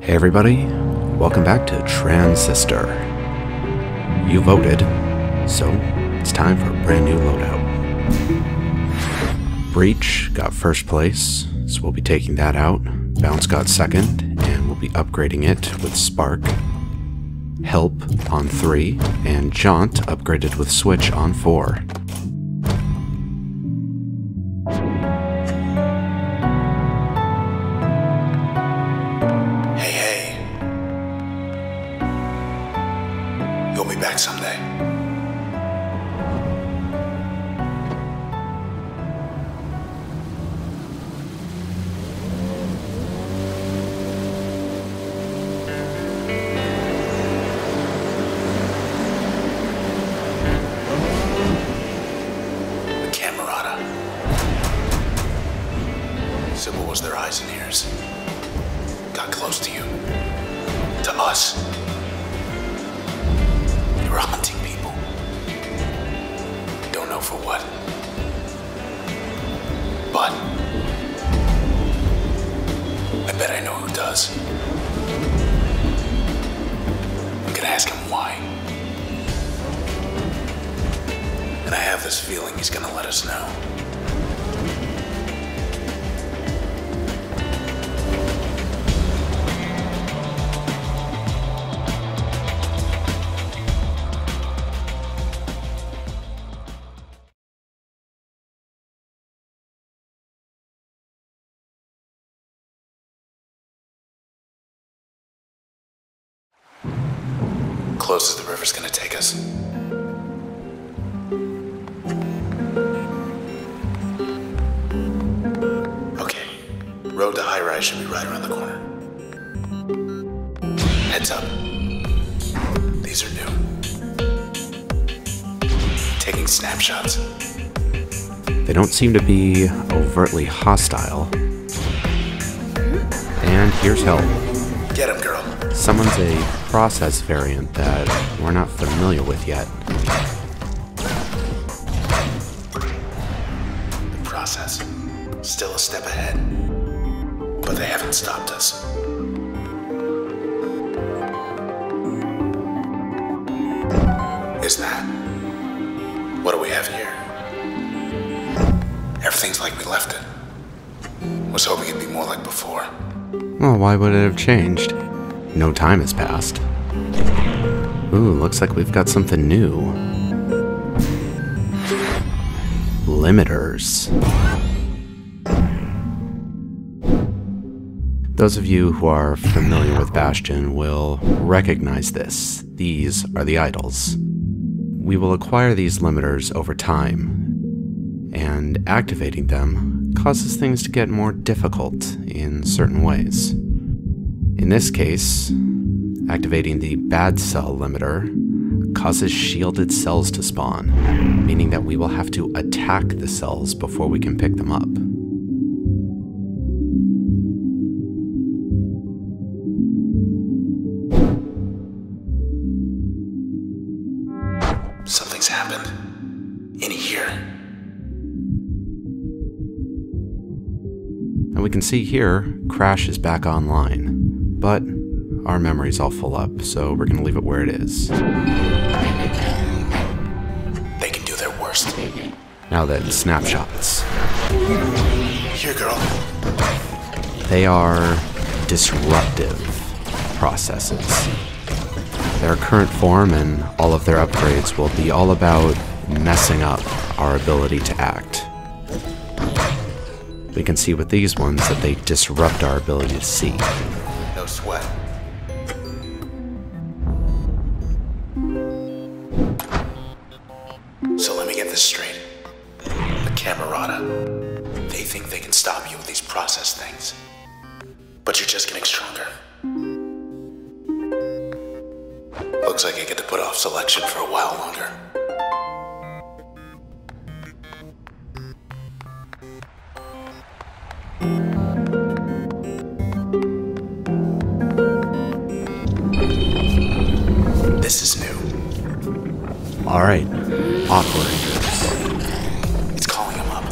Hey everybody, welcome back to Transistor. You voted, so it's time for a brand new loadout. Breach got first place, so we'll be taking that out. Bounce got second, and we'll be upgrading it with Spark. Help on 3, and Jaunt upgraded with Switch on 4. You'll be back someday. The Camerata. Sybil was their eyes and ears. Got close to you. To us. We're hunting people. Don't know for what. But I bet I know who does. I'm gonna ask him why. And I have this feeling he's gonna let us know. Close as the river's gonna take us. Okay, road to high rise should be right around the corner. Heads up. These are new. Taking snapshots. They don't seem to be overtly hostile. And here's help. Get him, girl. Summons a process variant that we're not familiar with yet. The process. Still a step ahead. But they haven't stopped us. Is that? What do we have here? Everything's like we left it. Was hoping it'd be more like before. Well, why would it have changed? No time has passed. Ooh, looks like we've got something new. Limiters. Those of you who are familiar with Bastion will recognize this. These are the idols. We will acquire these limiters over time, and activating them causes things to get more difficult in certain ways. In this case, activating the bad cell limiter causes shielded cells to spawn, meaning that we will have to attack the cells before we can pick them up. Something's happened. In here. And we can see here, Crash is back online. But our memory's all full up, so we're going to leave it where it is. They can do their worst. Now then, snapshots. Here, girl. They are disruptive processes. Their current form and all of their upgrades will be all about messing up our ability to act. We can see with these ones that they disrupt our ability to see. No sweat. So let me get this straight. The Camerata. They think they can stop you with these process things. But you're just getting stronger. Looks like I get to put off selection for a while longer. This is new. Alright, operators. It's calling them up.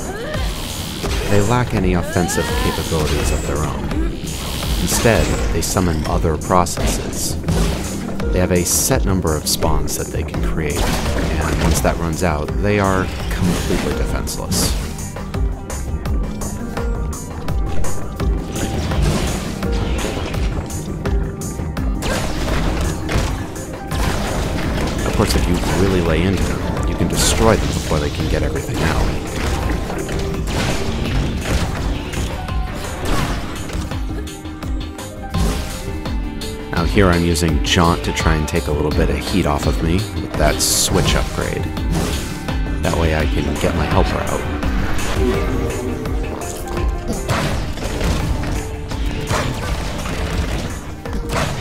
They lack any offensive capabilities of their own. Instead, they summon other processes. They have a set number of spawns that they can create, and once that runs out, they are completely defenseless. Of course, if you really lay into them, you can destroy them before they can get everything out. Now here I'm using Jaunt to try and take a little bit of heat off of me with that switch upgrade. That way I can get my helper out.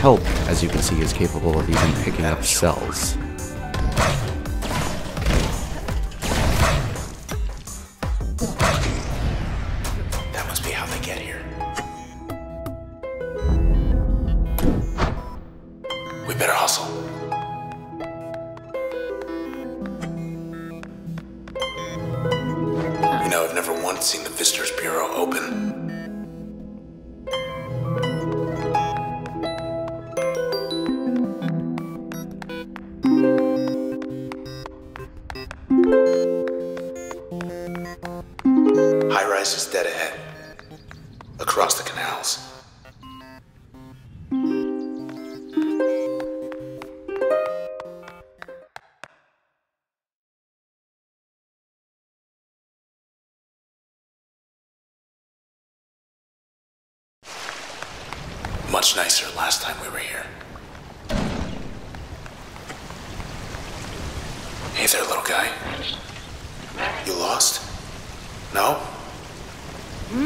Help, as you can see, is capable of even picking up cells. That must be how they get here. We better hustle. You know, I've never once seen the Visitors Bureau open. High-rise is dead ahead, across the canals. Much nicer last time we were here. Hey there, little guy. You lost? No?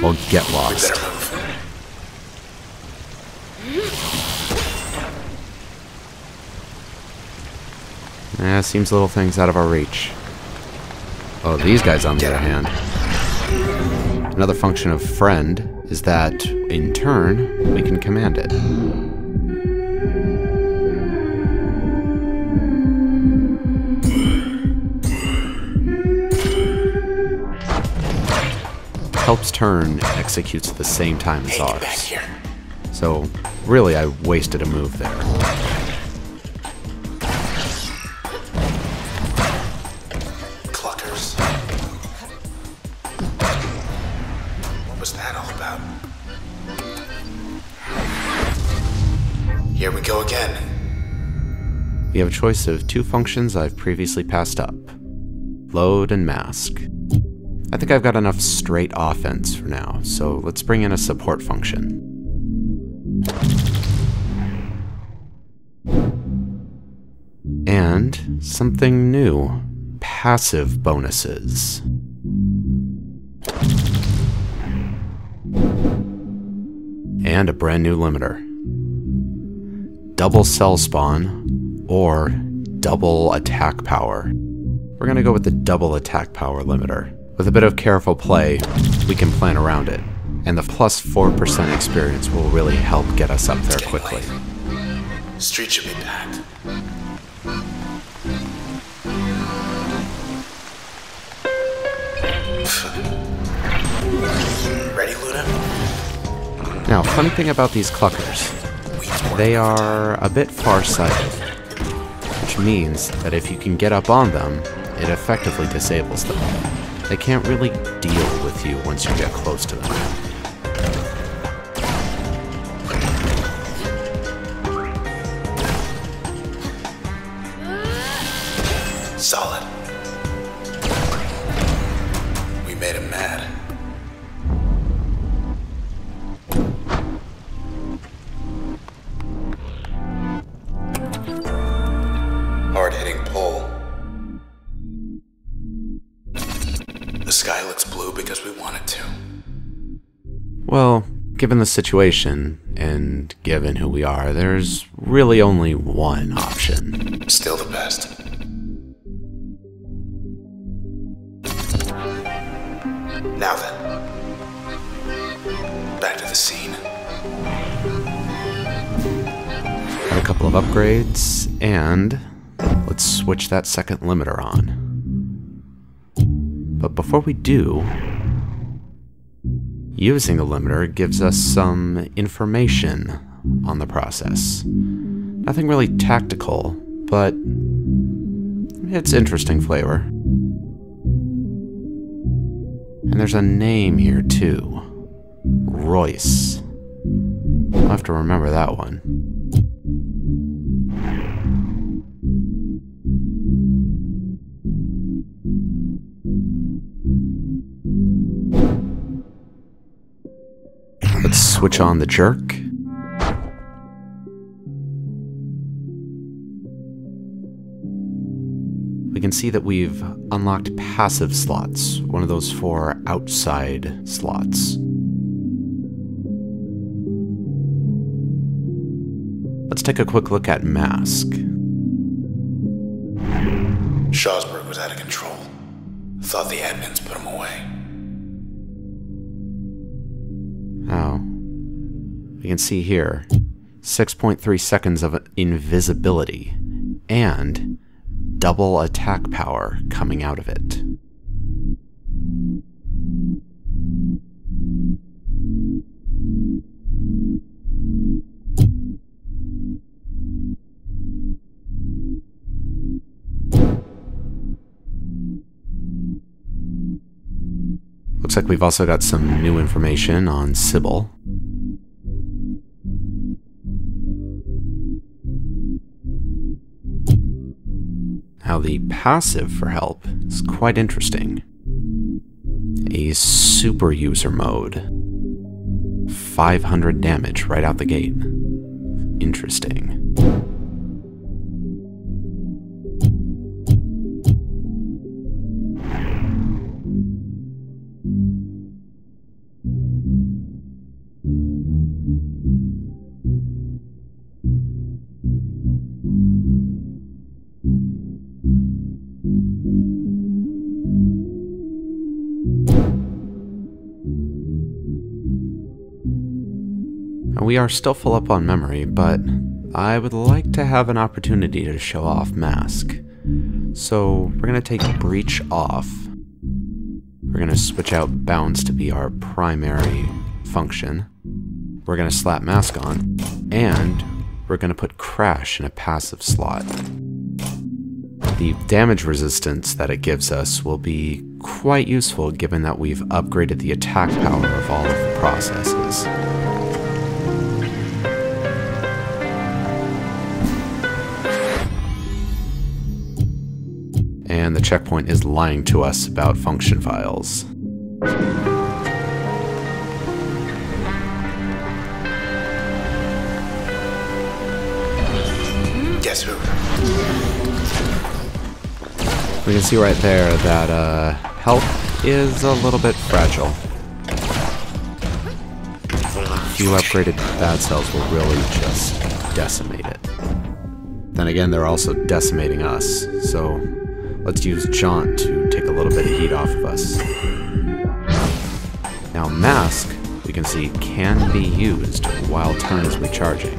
Or get We lost. better move. Seems little thing's out of our reach. Oh, these guys, on the other hand. Another function of friend is that, in turn, we can command it. Help's turn executes at the same time as Hey, get back ours. here. So, really, I wasted a move there. Cluckers. What was that all about? Here we go again. We have a choice of two functions I've previously passed up. Load and mask. I think I've got enough straight offense for now, so let's bring in a support function. And something new. Passive bonuses. And a brand new limiter. Double cell spawn, or double attack power. We're gonna go with the double attack power limiter. With a bit of careful play, we can plan around it, and the plus 4% experience will really help get us up there quickly. Street should be packed. Ready, Luna? Now, funny thing about these cluckers, they are a bit far-sighted, which means that if you can get up on them, it effectively disables them. They can't really deal with you once you get close to them. Solid. We made him mad. Hard-hitting pull. The sky looks blue because we want it to. Well, given the situation, and given who we are, there's really only one option. Still the best. Now then. Back to the scene. Got a couple of upgrades, and let's switch that second limiter on. But before we do, Using the limiter gives us some information on the process. Nothing really tactical, but it's interesting flavor. And there's a name here too. Royce. I'll have to remember that one. Let's switch on the jerk. We can see that we've unlocked passive slots, one of those 4 outside slots. Let's take a quick look at mask. Shawsburg was out of control. Thought the admins put him away. Oh. We can see here 6.3 seconds of invisibility and double attack power coming out of it. Looks like we've also got some new information on Sybil. Now the passive for help is quite interesting. A super user mode. 500 damage right out the gate. Interesting. We are still full up on memory, but I would like to have an opportunity to show off Mask. So we're going to take Breach off. We're going to switch out Bounce to be our primary function. We're going to slap Mask on, and we're going to put Crash in a passive slot. The damage resistance that it gives us will be quite useful given that we've upgraded the attack power of all of the processes. And the checkpoint is lying to us about function files. Guess who? We can see right there that health is a little bit fragile. A few upgraded bad cells will really just decimate it. Then again, they're also decimating us, so let's use Jaunt to take a little bit of heat off of us. Now Mask, we can see, can be used while turn is recharging.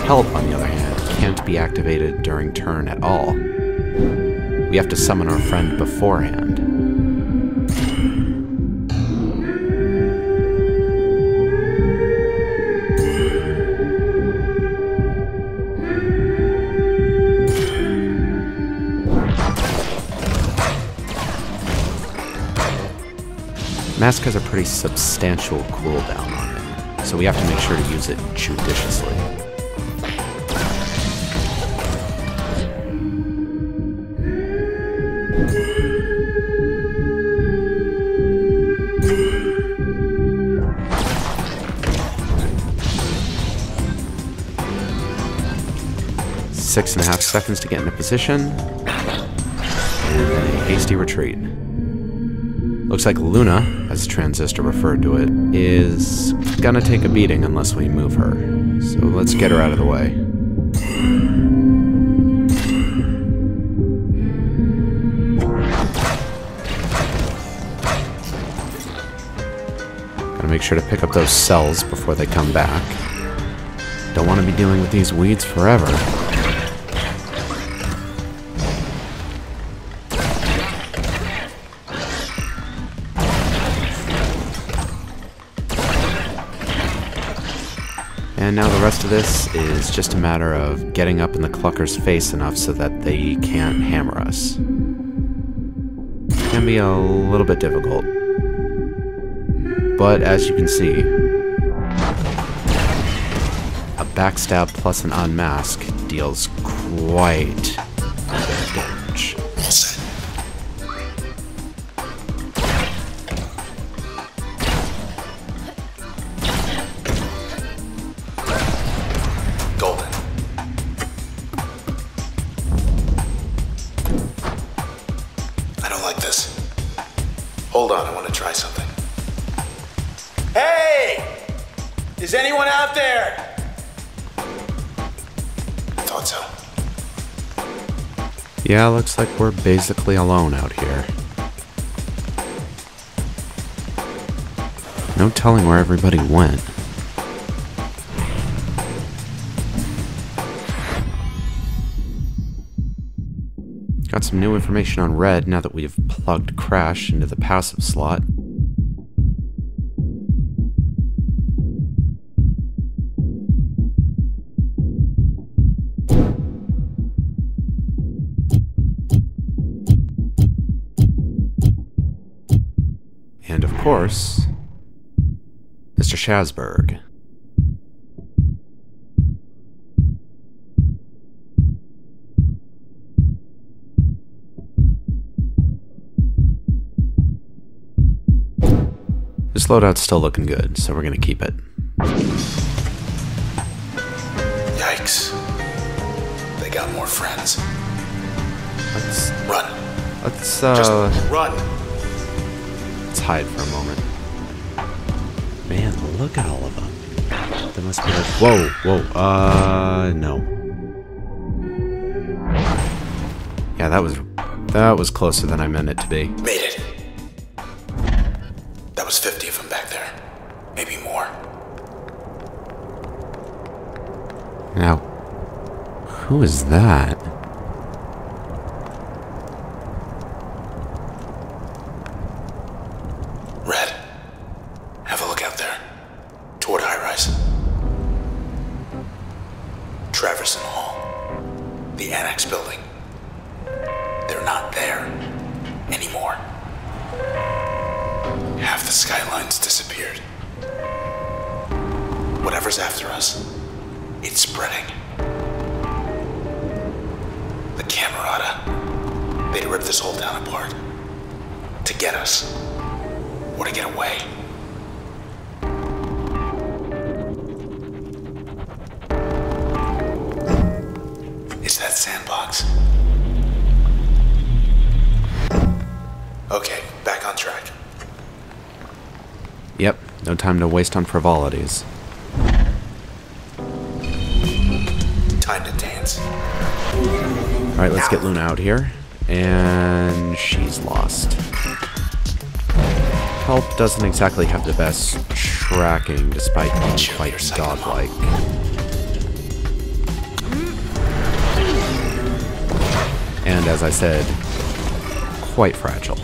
Help, on the other hand, can't be activated during turn at all. We have to summon our friend beforehand. Mask has a pretty substantial cooldown on it, so we have to make sure to use it judiciously. Six and a half seconds to get into position, and then a hasty retreat. Looks like Luna, as Transistor referred to it, is gonna take a beating unless we move her. So let's get her out of the way. Gotta make sure to pick up those cells before they come back. Don't want to be dealing with these weeds forever. And now the rest of this is just a matter of getting up in the Clucker's face enough so that they can't hammer us. It can be a little bit difficult. But as you can see, a backstab plus an unmask deals quite a bit of damage. All set. Golden. I don't like this. Hold on, I want to try something. Hey! Is anyone out there? I thought so. Yeah, looks like we're basically alone out here. No telling where everybody went. Got some new information on Red now that we've plugged Crash into the passive slot. And of course, Mr. Shazberg. This loadout's still looking good, so we're gonna keep it. Yikes. They got more friends. Let's Just run. let's hide for a moment. Man, look at all of them. They must be like, whoa, no. Yeah, that was closer than I meant it to be. Made it. That was 50 of them back there. Maybe more. Now, who is that? Red, have a look out there. Toward high-rise. Traverson Hall. The annex building. They're not there anymore. Half the skyline's disappeared. Whatever's after us, it's spreading. The Camerata. They'd rip this whole town apart. To get us. Or to get away. It's that sandbox. Okay, back on track. Yep, no time to waste on frivolities. Time to dance. Alright, let's get Luna out here. And she's lost. Help doesn't exactly have the best tracking, despite being quite godlike. And as I said, quite fragile.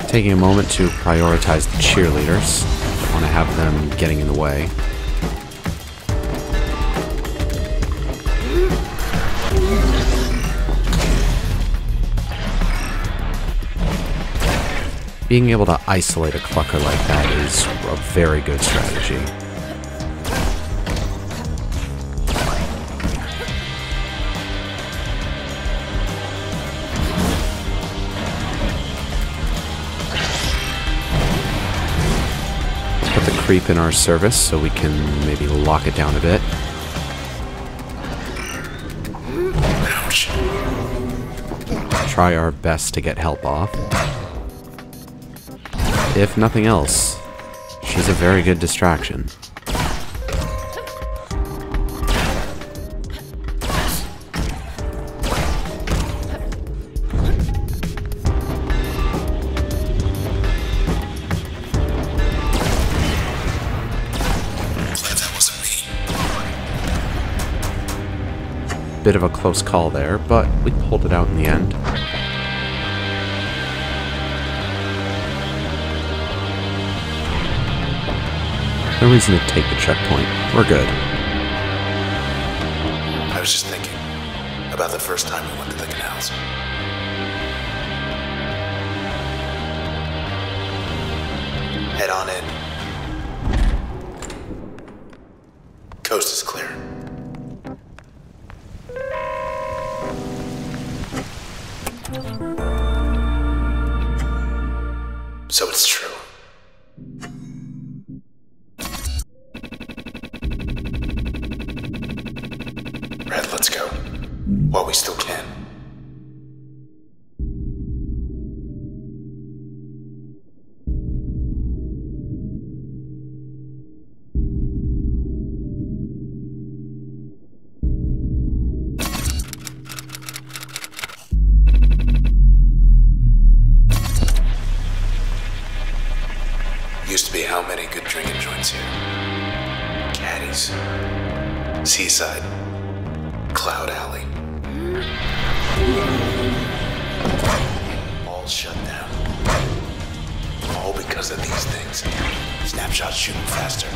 Taking a moment to prioritize the cheerleaders. Don't want to have them getting in the way. Being able to isolate a Clucker like that is a very good strategy. Put the creep in our service so we can maybe lock it down a bit. Ouch. Try our best to get help off. If nothing else, she's a very good distraction. Glad that wasn't me. Bit of a close call there, but we pulled it out in the end. No reason to take the checkpoint. We're good. I was just thinking about the first time we went to the canals. Head on in. Coast is clear. So it's true. Red, let's go. While we still can. Used to be how many good drinking joints here? Caddies. Seaside. Cloud Alley. All shut down. All because of these things. Snapshots shooting faster.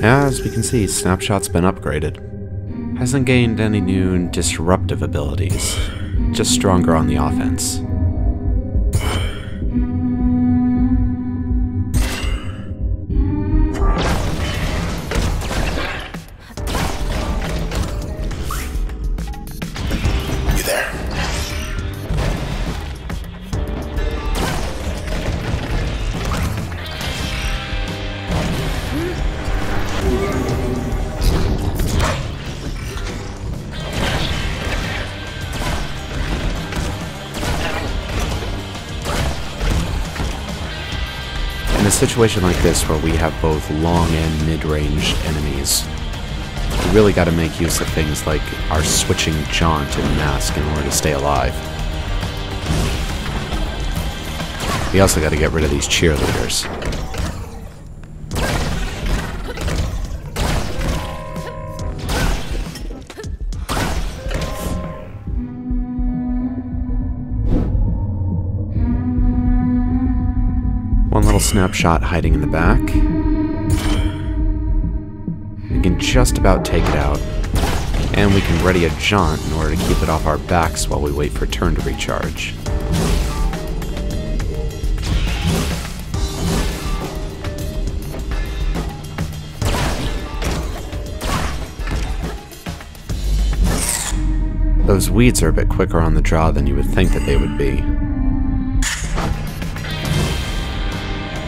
As we can see, Snapshot's been upgraded. Hasn't gained any new disruptive abilities. Just stronger on the offense. You there? In a situation like this where we have both long and mid-range enemies, we really got to make use of things like our switching jaunt and mask in order to stay alive. We also got to get rid of these cheerleaders. One little snapshot hiding in the back. We can just about take it out. And we can ready a jaunt in order to keep it off our backs while we wait for turn to recharge. Those weeds are a bit quicker on the draw than you would think that they would be.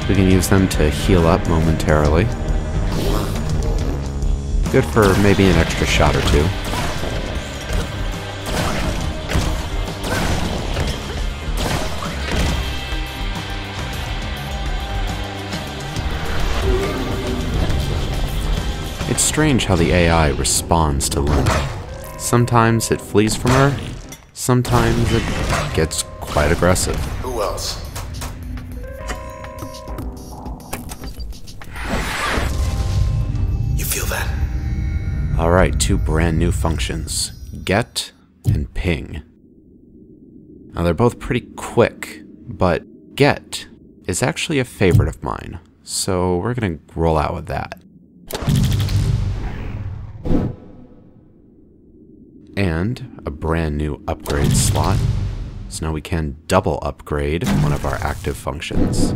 We can use them to heal up momentarily. Good for maybe an extra shot or two. It's strange how the AI responds to Luna. Sometimes it flees from her, sometimes it gets quite aggressive. Who else? You feel that? Alright, two brand new functions, get and ping. Now they're both pretty quick, but get is actually a favorite of mine, so we're gonna roll out with that. And a brand new upgrade slot, so now we can double upgrade one of our active functions.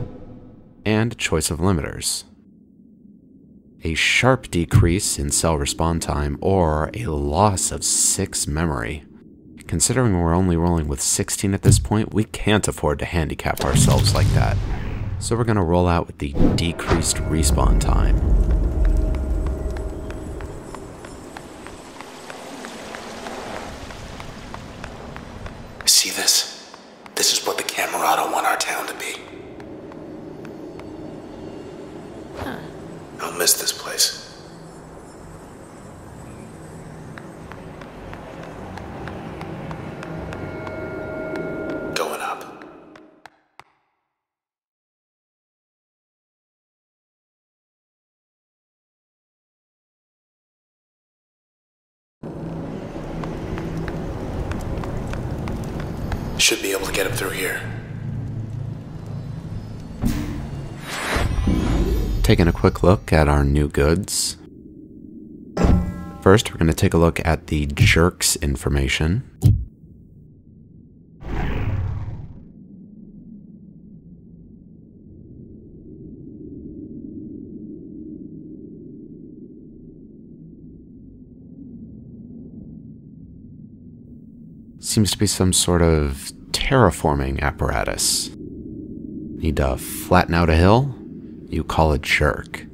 And a choice of limiters. A sharp decrease in cell respawn time or a loss of 6 memory. Considering we're only rolling with 16 at this point, we can't afford to handicap ourselves like that. So we're going to roll out with the decreased respawn time. See this? This is what the Camerata want our town to be. I'll miss this place. Going up. Should be able to get him through here. Taking a quick look at our new goods. First, we're going to take a look at the jerks information. Seems to be some sort of terraforming apparatus. Need to flatten out a hill? You call it jerk.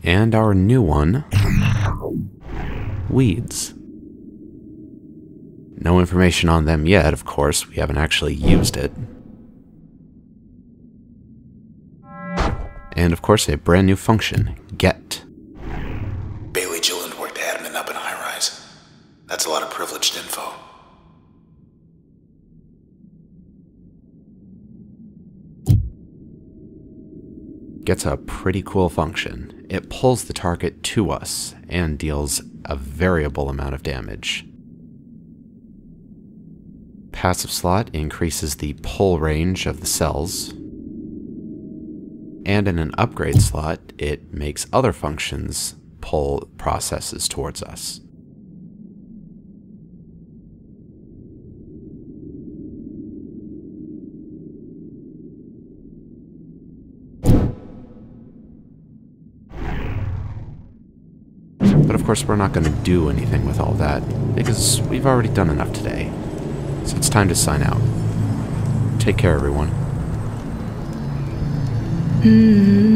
And our new one, weeds. No information on them yet, of course, we haven't actually used it. And of course, a brand new function, get. Bailey Gilland worked admin up in high-rise. That's a lot of privileged info. Gets a pretty cool function. It pulls the target to us and deals a variable amount of damage. Passive slot increases the pull range of the cells. And in an upgrade slot, it makes other functions pull processes towards us. But of course, we're not going to do anything with all that, because we've already done enough today. So it's time to sign out. Take care, everyone. Mm-hmm.